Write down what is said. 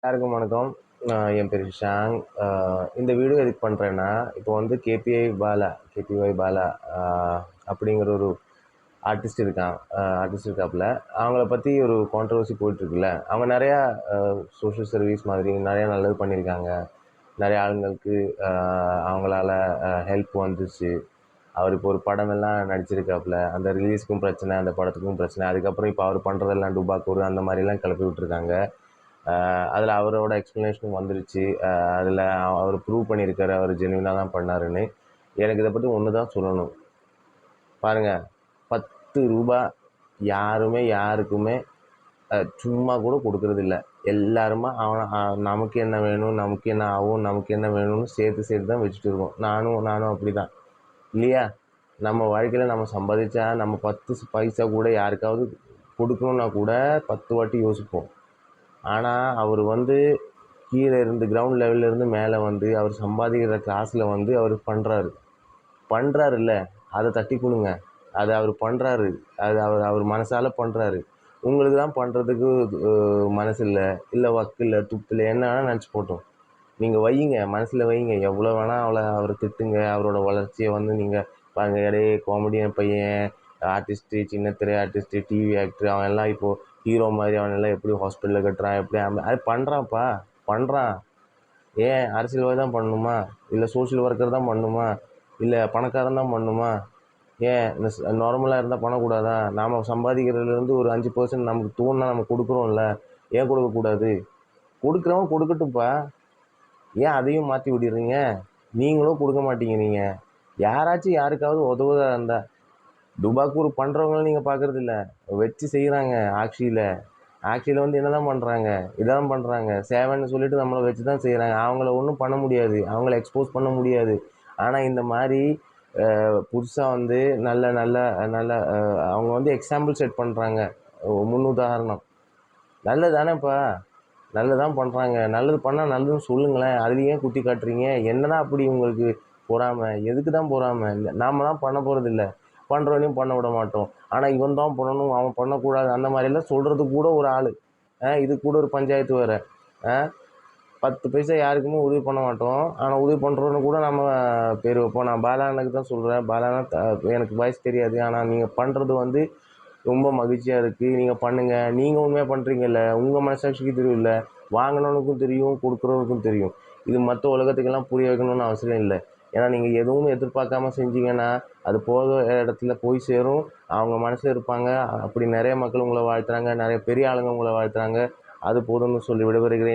எல்லாருக்கும் வணக்கம். என் பேர் ஷாங். இந்த வீடியோ எதுக்கு பண்ணுறேன்னா, இப்போ வந்து கேபிஒய் பாலா அப்படிங்கிற ஒரு ஆர்டிஸ்ட் இருக்காப்புல. அவங்கள பற்றி ஒரு கான்ட்ரவர்சி போயிட்டுருக்குல்ல. அவங்க நிறையா சோஷியல் சர்வீஸ் மாதிரி நிறையா நல்லது பண்ணியிருக்காங்க. நிறைய ஆளுங்களுக்கு அவங்களால ஹெல்ப் வந்துச்சு. அவர் இப்போ ஒரு படமெல்லாம் நடிச்சிருக்காப்புல. அந்த ரிலீஸ்க்கும் பிரச்சனை, அந்த படத்துக்கும் பிரச்சனை. அதுக்கப்புறம் இப்போ அவர் பண்ணுறதெல்லாம் டுபாக்கூர் அந்த மாதிரிலாம் கிளப்பி விட்டுருக்காங்க. அதில் அவரோட எக்ஸ்ப்ளனேஷனும் வந்துருச்சு. அதில் அவர் ப்ரூவ் பண்ணியிருக்காரு அவர் ஜென்யூனாக தான் பண்ணாருன்னு. எனக்கு இதை பற்றி ஒன்று தான் சொல்லணும். பாருங்கள், 10 ரூபா யாருமே யாருக்குமே சும்மா கூட கொடுக்கறதில்ல. எல்லாருமா நமக்கு என்ன வேணும், நமக்கு என்ன ஆகும், நமக்கு என்ன வேணும்னு சேர்த்து தான் வச்சுட்டு இருக்கோம். நானும் அப்படி தான் இல்லையா? நம்ம வாழ்க்கையில் நம்ம சம்பாதிச்சா நம்ம 10 பைசா கூட யாருக்காவது கொடுக்கணுன்னா கூட 10 வாட்டி யோசிப்போம். ஆனால் அவர் வந்து கீழே இருந்து கிரவுண்ட் லெவல்லேருந்து மேலே வந்து அவர் சம்பாதிக்கிற காசில் வந்து அவர் பண்ணுறாருல்ல, அதை தட்டி கொடுங்க. அதை அவர் பண்ணுறாரு, அது அவர் மனசால் பண்ணுறாரு. உங்களுக்கு தான் பண்ணுறதுக்கு மனசு இல்லை வக்கு இல்லை, துப்பு இல்லை, என்ன வேணால் நினச்சி போட்டோம். நீங்கள் வையுங்க, மனசில் வையுங்க. எவ்வளோ வேணால் அவரை திட்டுங்க. அவரோட வளர்ச்சியை வந்து நீங்கள் பாருங்கள். இடையே காமெடியன் பையன், ஆர்டிஸ்ட்டு, சின்ன திரை ஆர்டிஸ்ட்டு, டிவி ஆக்டர், அவன் எல்லாம் இப்போது ஹீரோ மாதிரி அவனெல்லாம் எப்படி ஹாஸ்பிட்டலில் கட்டுறான், எப்படி அது பண்ணுறான். ஏன் அரசியல்வாதி தான் பண்ணணுமா? இல்லை சோஷியல் ஒர்க்கர் தான் பண்ணணுமா? இல்லை பணக்காரன் தான் பண்ணணுமா? ஏன் நார்மலாக இருந்தால் பண்ணக்கூடாதா? நாம் சம்பாதிக்கிறதுலேருந்து ஒரு 5% நமக்கு தோணுனா நம்ம கொடுக்குறோம்ல, ஏன் கொடுக்கக்கூடாது? கொடுக்குறவன் கொடுக்கட்டும்ப்பா. ஏன் அதையும் மாற்றி விடுறீங்க? நீங்களும் கொடுக்க மாட்டேங்கிறீங்க. யாராச்சும் யாருக்காவது உதவுதா இருந்தால், டுபாக்கூர் பண்ணுறவங்களும் நீங்கள் பார்க்குறது இல்லை, வச்சு செய்கிறாங்க. ஆக்சியில் வந்து என்ன தான் பண்ணுறாங்க, இதான் பண்ணுறாங்க. சேவைன்னு சொல்லிட்டு நம்மளை வச்சு தான் செய்கிறாங்க. அவங்கள ஒன்றும் பண்ண முடியாது, அவங்கள எக்ஸ்போஸ் பண்ண முடியாது. ஆனால் இந்த மாதிரி புதுசாக வந்து நல்ல நல்ல நல்ல அவங்க வந்து எக்ஸாம்பிள் செட் பண்ணுறாங்க. முன்னுதாரணம். நல்லது தானேப்பா, நல்லதான் பண்ணுறாங்க. நல்லது பண்ணால் நல்லதுன்னு சொல்லுங்களேன். அதுலேயே குத்தி காட்டுறீங்க. என்னதான் அப்படி உங்களுக்கு பொறாமை? எதுக்கு தான் பொறாமை? நாம் தான் பண்ண போகிறதில்ல, பண்ணுறவனையும் பண்ண விட மாட்டோம். ஆனால் இவன் தான் பண்ணணும், அவன் பண்ணக்கூடாது, அந்த மாதிரிலாம் சொல்கிறதுக்கு கூட ஒரு ஆள். இது கூட ஒரு பஞ்சாயத்து வேறு. 10 பைசா யாருக்குமே உதவி பண்ண மாட்டோம். ஆனால் உதவி பண்ணுறோன்னு கூட நம்ம பேர் வைப்போம். நான் பாலானுக்கு தான் சொல்கிறேன். பாலானா எனக்கு வாய்ஸ் தெரியாது. ஆனால் நீங்கள் பண்ணுறது வந்து ரொம்ப மகிழ்ச்சியாக இருக்குது. நீங்கள் பண்ணுங்கள். நீங்கள் உண்மையாக பண்ணுறீங்கல்ல, உங்கள் மனசாட்சிக்கு தெரியும்ல, வாங்கினவனுக்கும் தெரியும், கொடுக்குறவனுக்கும் தெரியும். இது மற்ற உலகத்துக்கெல்லாம் புரிய வைக்கணும்னு அவசியம் இல்லை. ஏன்னா நீங்கள் எதுவும் எதிர்பார்க்காம செஞ்சீங்கன்னா அது போகிற இடத்துல போய் சேரும். அவங்க மனசில் இருப்பாங்க. அப்படி நிறைய மக்கள் உங்களை வாழ்த்துறாங்க, நிறைய பெரிய ஆளுங்க உங்களை வாழ்த்துறாங்க. அது போதும்னு சொல்லி விடைபெறுகிறேன்.